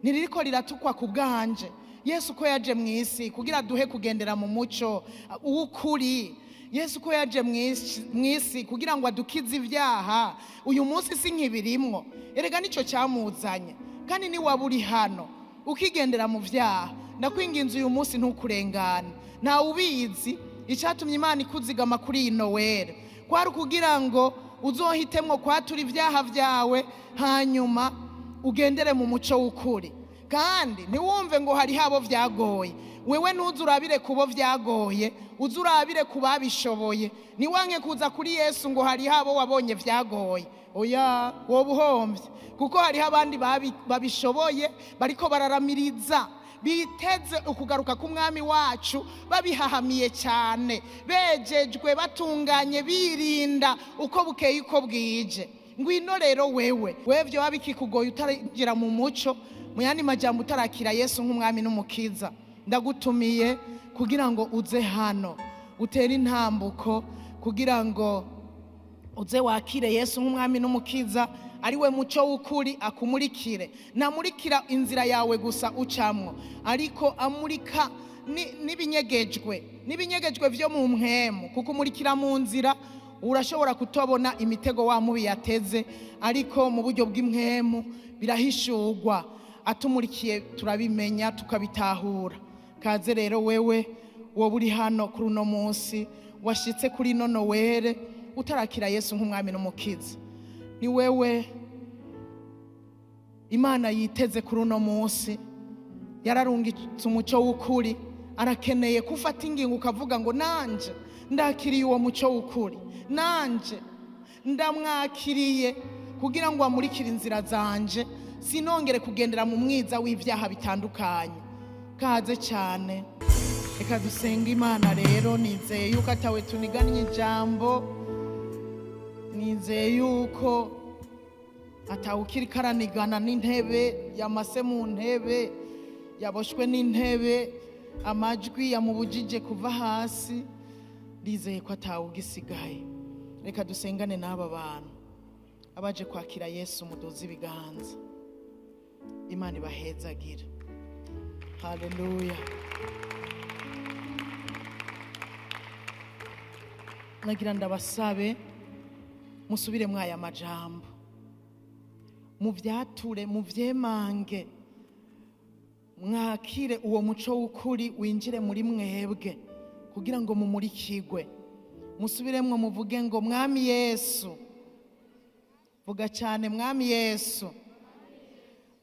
niriko riratukwa kubwanje? Yesu ko yaje mw'isi kugira duhe kugendera mu muco w'ukuri. Yesu ko yaje mw'isi kugira ngo adukize ivyaha. Uyu munsi si nkibirimwo, erega nico cyamuzanye. Kandi ni waburi hano ukigendera mu vyaha, ndakwinginze uyu munsi ntukurengane. Nta ubizi icyatumye Imana ikuzigama kuri ino were, kwari kugira ngo uzohitemwo kwatura ivyaha vyawe, hanyuma ugendere mu muco w'ukuri. Kandi ntiwumve ngo hari habo vyagoye, wewe ntuzurabire kubo vyagoye, uzurabire kubabishoboye. Niwanke kuza kuri Yesu ngo hari habo wabonye vyagoye, oya woba uhombye, kuko hariho abandi babishoboye bariko bararamiriza, biteze ukugaruka k'umwami wacu, babihahamiye cyane, bejejwe, batunganye, birinda uko bukeye uko bwije. Ngwino rero wewe vyo wabikikugoye utaragira mu muco, mu yandi majambo utarakira Yesu nk'umwami n'umukiza, ndagutumiye kugira ngo uze hano utere intambuko, kugira ngo uze wakire Yesu nk'umwami n'umukiza, ari we muco w'ukuri akumurikire. Namurikira inzira yawe gusa ucamwo, ariko amurika n'ibinyegejwe vyo mu mpwemu. Kukumurikira mu nzira urashobora kutobona imitego wa mubi yateze, ariko mu buryo bw'impwemu birahishurwa. Atumurikiye turabimenya tukabitahura. Kaze rero wewe wowe uri hano kuri uno munsi, washitse kuri nono were utarakira Yesu nk'umwami n'umukiza. Ni wewe Imana yiteze kuri uno munsi, yararungitse umuco w'ukuri, arakeneye kufata ingingo ukavuga ngo nanje ndakiriye uwo muco w'ukuri, nanje ndamwakiriye kugira ngo amurikire inzira zanje, sinongere kugendera mu mwiza w'ivyaha bitandukanye. Kaze cyane, reka dusenga Imana rero. Nizeye yuko atawe tuniganye ijambo, nizeye yuko atawukiri karanigana n'intebe, yamase mu ntebe, yaboshwe n'intebe, amajwi yamubujije kuva hasi. Nizeye ko atawugisigaye. Reka dusengane n'aba bantu abaje kwakira Yesu, muduze ibiganza. Imana ibahezagire. Haleluya. Nagira ndabasabe musubire mwaya majambo, muvyature, muvyemange, mwakire uwo muco w'ukuri winjire muri mwebwe kugira ngo mumurikigwe. Musubiremwo muvuge ngo Mwami Yesu, vuga cyane, Mwami Yesu,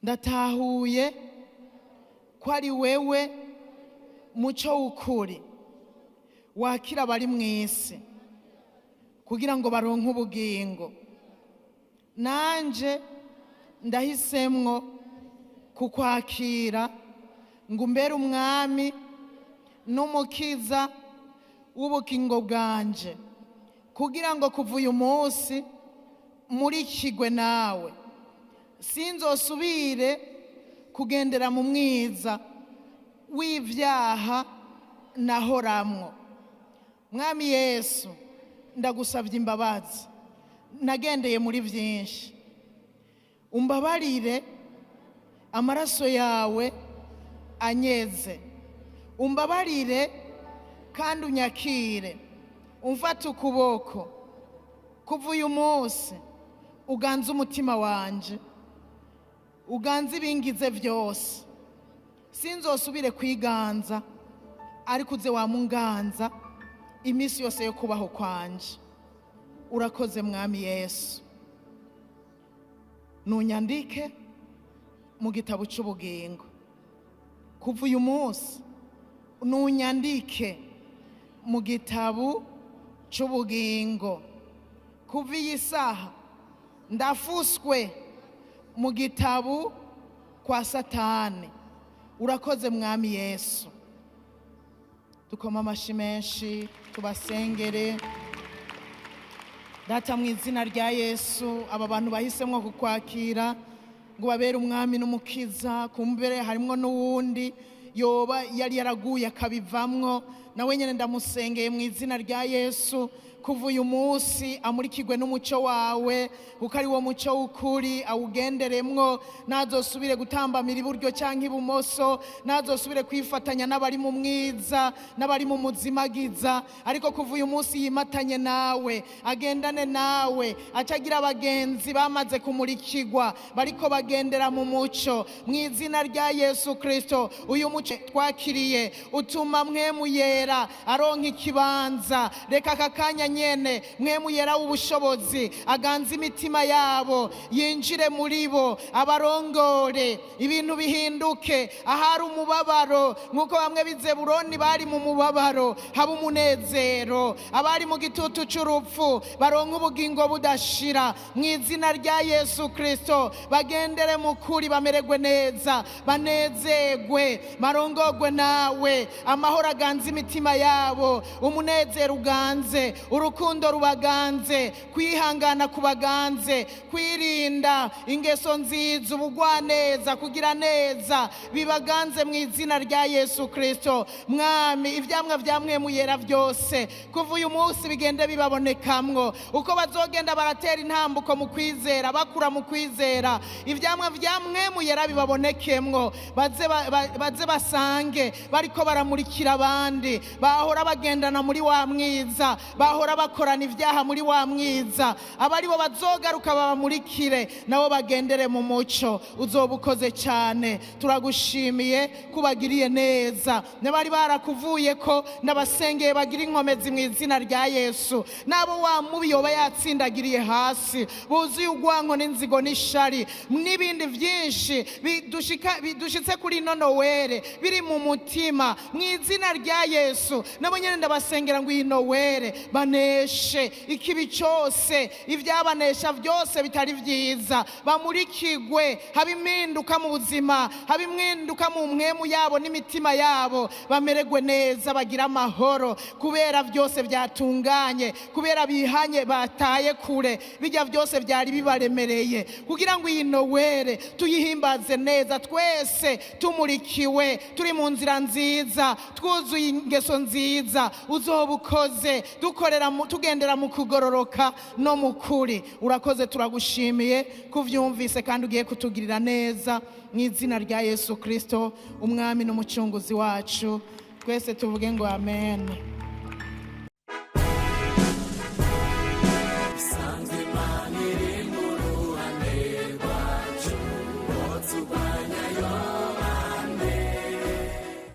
ndatahuye ko ari wewe muco w'ukuri wakira bari mw'isi kugira ngo baronke ubugingo. Nanje ndahisemwo kukwakira ngo umbere umwami n'umukiza w'ubugingo bwanje, kugira ngo kuva uyu munsi murikigwe nawe, sinzosubire kugendera mu mwiza w'ivyaha nahoramwo. Mwami Yesu, ndagusavye imbabazi, nagendeye muri vyinshi, umbabarire, amaraso yawe anyeze, umbabarire kandi unyakire, umfate ukuboko, kuva uyu munsi uganze umutima wanje, uganze ibingize vyose, sinzosubire kwiganza, ariko uze wamunganza imisi yose yo kubaho kwanje. Urakoze Mwami Yesu, nunyandike mu gitabo c'ubugingo. Kuva uyu munsi nunyandike mu gitabo c'ubugingo. Kuva iyi saha ndafuswe mu gitabo kwa Satani. Urakoze Mwami Yesu. Dukoma amashi menshi tubasengere. Data, mu izina rya Yesu, aba bantu bahisemwo kukwakira ngo babere umwami n'umukiza, kumbere harimwo n'uwundi yoba yari yaraguye akabivamwo, nawe nyene ndamusengeye mu izina rya Yesu, kuva uyu munsi amurikirwe n'umuco wawe, kuko ari wo muco w'ukuri, awugenderemwo, ntazosubire gutambamira iburyo canke ibumoso, ntazosubire kwifatanya n'abari mu mwiza n'abari mu muzimagiza, ariko kuva uyu munsi yimatanye nawe, agendane nawe, acagira abagenzi bamaze kumurikirwa bariko bagendera mu muco. Mu izina rya Yesu Kristo, uyu muco twakiriye utuma Mpwemu Yera aronka ikibanza. Reka aka kanya nyene Mpwemu Yera w'ubushobozi aganze imitima yabo, yinjire muri bo, abarongore, ibintu bihinduke. Ahari umubabaro, nk'uko bamwe b'i Zeburoni bari mu mubabaro, haba umunezero. Abari mu gitutu c'urupfu baronka ubugingo budashira. Mu izina rya Yesu Kristo, bagendere mu kuri, bamererwe neza, banezerwe, barongorwe nawe, amahoro aganze imitima yabo, umunezero uganze, urukundo rubaganze, kwihangana kubaganze, kwirinda ingeso nziza, ubugwaneza, kugira neza bibaganze mu izina rya Yesu Kristo. Mwami, ivyamwa vya Mpwemu Yera vyose kuva uyu munsi bigende bibabonekamwo, uko bazogenda baratera intambuko mu kwizera, bakura mu kwizera, ivyamwa vya Mpwemu Yera bibabonekemwo, baze basange bariko baramurikira abandi, bahora bagendana muri wa mwiza, bahora bakorana ivyaha muri wa mwiza, abari bo bazogaruka babamurikire, nabo bagendere mu muco. Uzoba ukoze cyane, turagushimiye kubagiriye neza. N'abari barakuvuyeko ndabasengeye bagira inkomezi mu izina rya Yesu. Nabo wa mubi yoba yatsindagiriye hasi, buzuye urwanko n'inzigo n'ishari n'ibindi vyinshi bidushitse kuri Nowere biri mu mutima, mu izina rya Yesu nabo nyene ndabasengera ngo iyi Nowere baneshe ikibi cyose, ivyabanesha vyose bitari vyiza, bamurikigwe, haba impinduka mu buzima, haba impinduka mu mpwemu yabo n'imitima yabo, bamererwe neza, bagira amahoro, kubera vyose vyatunganye, kubera bihanye, bataye kure bijya vyose vyari bibaremereye, kugira ngo iyi Nowere tuyihimbaze neza, twese tumurikiwe, turi mu nzira nziza, twuzuye ingeso nziza. Uzoba ukoze, tugendera mu kugororoka no mu kuri. Urakoze, turagushimiye kuvyumvise kandi ugiye kutugirira neza, mu izina rya Yesu Kristo, umwami n'umucunguzi wacu. Twese tuvuge ngo amen.